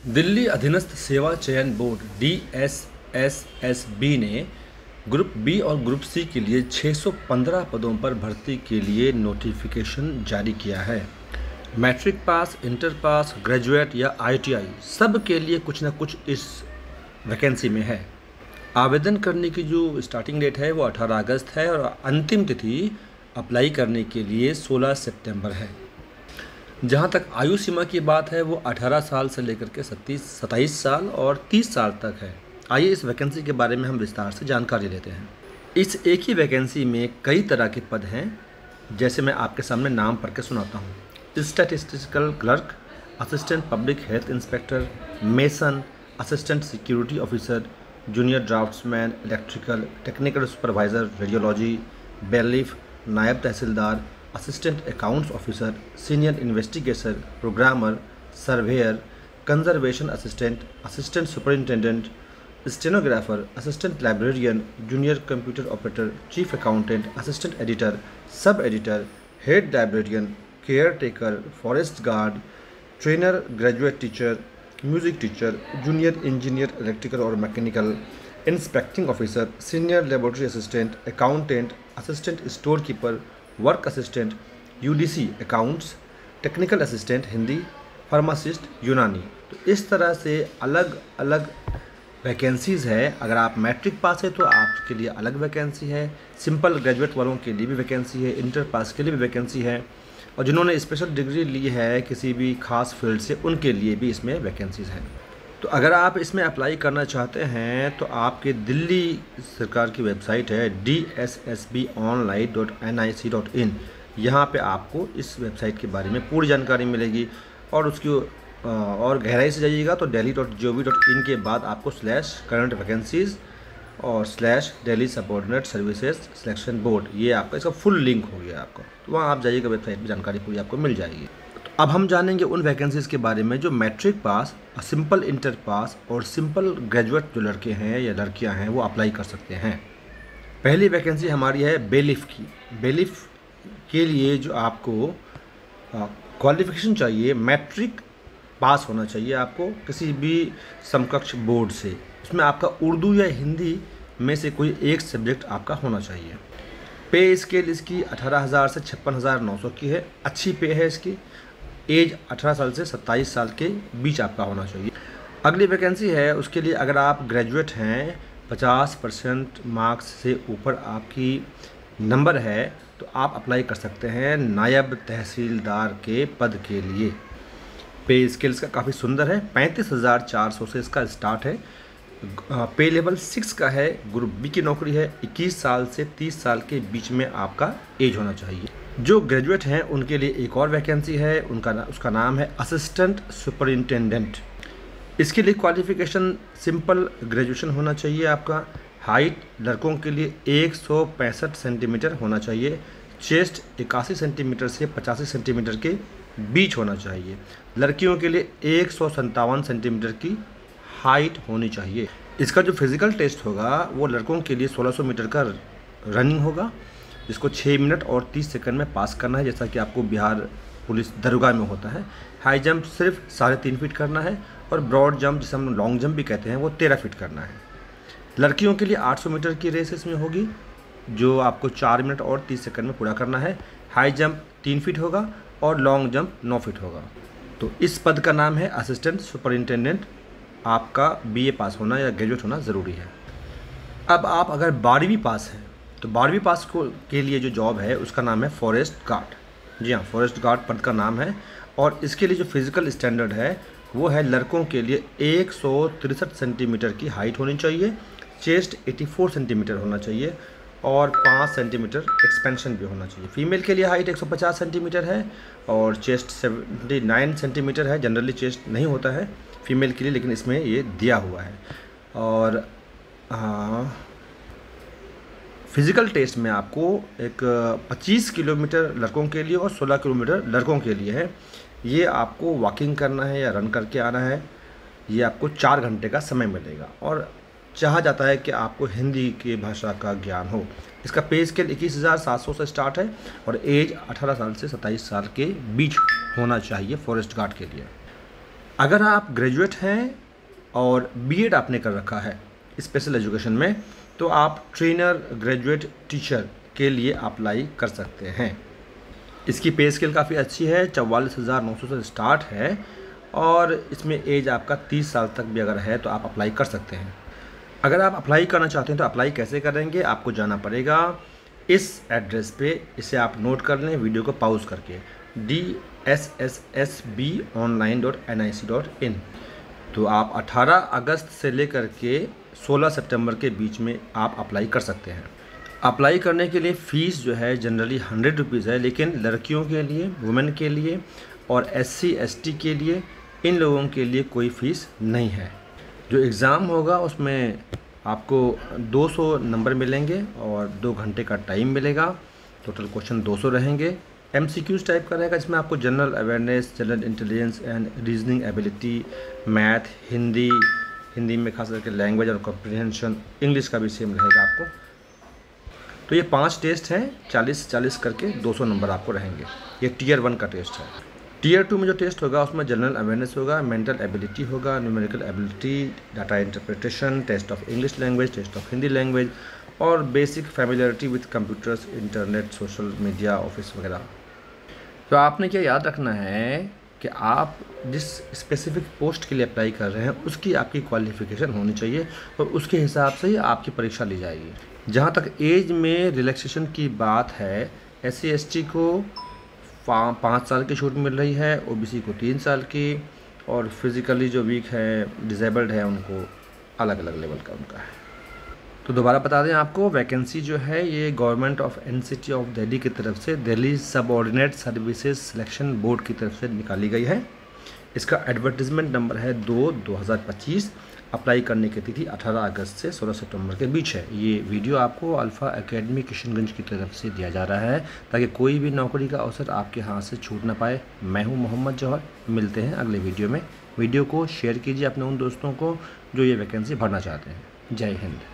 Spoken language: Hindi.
दिल्ली अधीनस्थ सेवा चयन बोर्ड DSSSB ने ग्रुप बी और ग्रुप सी के लिए 615 पदों पर भर्ती के लिए नोटिफिकेशन जारी किया है। Matric pass, inter pass, graduate या ITI सब के लिए कुछ ना कुछ इस वैकेंसी में है। आवेदन करने की जो स्टार्टिंग डेट है वो 18 अगस्त है और अंतिम तिथि अप्लाई करने के लिए 16 सितंबर है। जहां तक आयु सीमा की बात है वो 18 साल से लेकर के 27 साल और 30 साल तक है। आइए इस वैकेंसी के बारे में हम विस्तार से जानकारी लेते हैं। इस एक ही वैकेंसी में कई तरह के पद हैं, जैसे मैं आपके सामने नाम पढ़ के सुनाता हूँ। Statistical clerk, assistant public health inspector, mason, assistant security officer, junior draughtsman electrical, technical supervisor radiology, bailiff, नायब तहसीलदार, assistant accounts officer, senior investigator, programmer, surveyor, conservation assistant, assistant superintendent, stenographer, assistant librarian, junior computer operator, chief accountant, assistant editor, sub editor, head librarian, caretaker, forest guard, trainer, graduate teacher, music teacher, junior engineer electrical और mechanical, inspecting officer, senior laboratory assistant, accountant, assistant store keeper, work assistant, UDC accounts, technical assistant Hindi, pharmacist यूनानी। तो इस तरह से अलग अलग वैकेंसीज़ है। अगर आप मैट्रिक पास है तो आपके लिए अलग वैकेंसी है, सिंपल ग्रेजुएट वालों के लिए भी वैकेंसी है, इंटर पास के लिए भी वैकेंसी है, और जिन्होंने स्पेशल डिग्री ली है किसी भी खास फील्ड से उनके लिए भी इसमें वैकेंसीज़ हैं। तो अगर आप इसमें अप्लाई करना चाहते हैं तो आपके दिल्ली सरकार की वेबसाइट है dssbonline.nic.in, यहाँ पे आपको इस वेबसाइट के बारे में पूरी जानकारी मिलेगी। और उसकी और गहराई से जाइएगा तो delhi.gov.in के बाद आपको /current vacancies और /Delhi Subordinate Services Selection Board, ये आपका इसका फुल लिंक हो गया आपका, तो वहाँ आप जाइएगा, वेबसाइट पर जानकारी पूरी आपको मिल जाएगी। अब हम जानेंगे उन वैकेंसीज़ के बारे में जो matric pass, simple inter pass और सिंपल ग्रेजुएट जो लड़के हैं या लड़कियां हैं वो अप्लाई कर सकते हैं। पहली वैकेंसी हमारी है बेलिफ की। बेलिफ के लिए जो आपको क्वालिफिकेशन चाहिए, मैट्रिक पास होना चाहिए आपको किसी भी समकक्ष बोर्ड से। उसमें आपका उर्दू या हिंदी में से कोई एक सब्जेक्ट आपका होना चाहिए। पे स्केल इसकी 18,000 से 56,900 की है। अच्छी पे है इसकी। एज 18 साल से 27 साल के बीच आपका होना चाहिए। अगली वैकेंसी है, उसके लिए अगर आप ग्रेजुएट हैं, 50% मार्क्स से ऊपर आपकी नंबर है तो आप अप्लाई कर सकते हैं नायब तहसीलदार के पद के लिए। पे स्केल्स का काफ़ी सुंदर है, 35,400 से इसका स्टार्ट है। पे लेवल 6 का है। ग्रुप बी की नौकरी है। 21 साल से 30 साल के बीच में आपका एज होना चाहिए। जो ग्रेजुएट हैं उनके लिए एक और वैकेंसी है, उसका नाम है असिस्टेंट सुपरिंटेंडेंट। इसके लिए क्वालिफ़िकेशन सिंपल ग्रेजुएशन होना चाहिए आपका। हाइट लड़कों के लिए 165 सेंटीमीटर होना चाहिए। चेस्ट 81 सेंटीमीटर से 85 सेंटीमीटर के बीच होना चाहिए। लड़कियों के लिए 157 सेंटीमीटर की हाइट होनी चाहिए। इसका जो फिज़िकल टेस्ट होगा वो लड़कों के लिए 1600 मीटर का रनिंग होगा, जिसको 6 मिनट और 30 सेकंड में पास करना है, जैसा कि आपको बिहार पुलिस दरोगा में होता है। हाई जंप सिर्फ 3.5 फीट करना है और ब्रॉड जंप, जिसे हम लॉन्ग जंप भी कहते हैं, वो 13 फीट करना है। लड़कियों के लिए 800 मीटर की रेस इसमें होगी, जो आपको 4 मिनट और 30 सेकंड में पूरा करना है। हाई जंप 3 फीट होगा और लॉन्ग जंप 9 फीट होगा। तो इस पद का नाम है असिस्टेंट सुपरिंटेंडेंट। आपका BA पास होना या ग्रेजुएट होना ज़रूरी है। अब आप अगर 12वीं पास हैं तो 12वीं पास के लिए जो जॉब है उसका नाम है फॉरेस्ट गार्ड। जी हाँ, फॉरेस्ट गार्ड पद का नाम है। और इसके लिए जो फिज़िकल स्टैंडर्ड है वो है लड़कों के लिए 163 सेंटीमीटर की हाइट होनी चाहिए। चेस्ट 84 सेंटीमीटर होना चाहिए और 5 सेंटीमीटर एक्सपेंशन भी होना चाहिए। फीमेल के लिए हाइट 150 सेंटीमीटर है और चेस्ट 79 सेंटीमीटर है। जनरली चेस्ट नहीं होता है फीमेल के लिए, लेकिन इसमें ये दिया हुआ है। और फिज़िकल टेस्ट में आपको एक 25 किलोमीटर लड़कों के लिए और 16 किलोमीटर लड़कों के लिए है। ये आपको वॉकिंग करना है या रन करके आना है। ये आपको 4 घंटे का समय मिलेगा और चाहा जाता है कि आपको हिंदी की भाषा का ज्ञान हो। इसका पे स्केल 21,700 से स्टार्ट है और एज 18 साल से 27 साल के बीच होना चाहिए फॉरेस्ट गार्ड के लिए। अगर आप ग्रेजुएट हैं और बीएड आपने कर रखा है स्पेशल एजुकेशन में, तो आप ट्रेनर ग्रेजुएट टीचर के लिए अप्लाई कर सकते हैं। इसकी पे स्केल काफ़ी अच्छी है, 44,900 से स्टार्ट है और इसमें एज आपका 30 साल तक भी अगर है तो आप अप्लाई कर सकते हैं। अगर आप अप्लाई करना चाहते हैं तो अप्लाई कैसे करेंगे, आपको जाना पड़ेगा इस एड्रेस पे, इसे आप नोट कर लें वीडियो को पॉज करके, dssbonline.nic.in। तो आप 18 अगस्त से लेकर के 16 सितंबर के बीच में आप अप्लाई कर सकते हैं। अप्लाई करने के लिए फ़ीस जो है जनरली 100 रुपीज़ है, लेकिन लड़कियों के लिए, वुमेन के लिए और SC ST के लिए, इन लोगों के लिए कोई फ़ीस नहीं है। जो एग्ज़ाम होगा उसमें आपको 200 नंबर मिलेंगे और 2 घंटे का टाइम मिलेगा। टोटल क्वेश्चन 200 रहेंगे। MCQs टाइप का रहेगा, जिसमें आपको general awareness, general intelligence and reasoning ability, math, Hindi में खास करके लैंग्वेज और कॉम्प्रिहेंशन, इंग्लिश का भी सेम रहेगा आपको। तो ये 5 टेस्ट हैं, 40-40 करके 200 नंबर आपको रहेंगे। ये टियर 1 का टेस्ट है। टियर 2 में जो टेस्ट होगा उसमें जनरल अवेयरनेस होगा, मेंटल एबिलिटी होगा, numerical ability, data interpretation, test of English language, test of Hindi language और basic familiarity with computers, internet, social media, office वगैरह। तो आपने क्या याद रखना है कि आप जिस स्पेसिफिक पोस्ट के लिए अप्लाई कर रहे हैं उसकी आपकी क्वालिफ़िकेशन होनी चाहिए और उसके हिसाब से ही आपकी परीक्षा ली जाएगी। जहाँ तक एज में रिलैक्सेशन की बात है, SC ST को 5 साल की छूट मिल रही है, OBC को 3 साल की, और फिज़िकली जो वीक है, डिसेबल्ड है, उनको अलग अलग लेवल का उनका है। तो दोबारा बता दें आपको, वैकेंसी जो है ये government of NCT of Delhi की तरफ से, Delhi subordinate services selection board की तरफ से निकाली गई है। इसका एडवर्टीज़मेंट नंबर है 2/2025। अप्लाई करने की तिथि 18 अगस्त से 16 सितंबर के बीच है। ये वीडियो आपको अल्फ़ा एकेडमी किशनगंज की तरफ से दिया जा रहा है ताकि कोई भी नौकरी का अवसर आपके हाथ से छूट ना पाए। मैं हूं मोहम्मद जौहर, मिलते हैं अगले वीडियो में। वीडियो को शेयर कीजिए अपने उन दोस्तों को जो ये वैकेंसी भरना चाहते हैं। जय हिंद।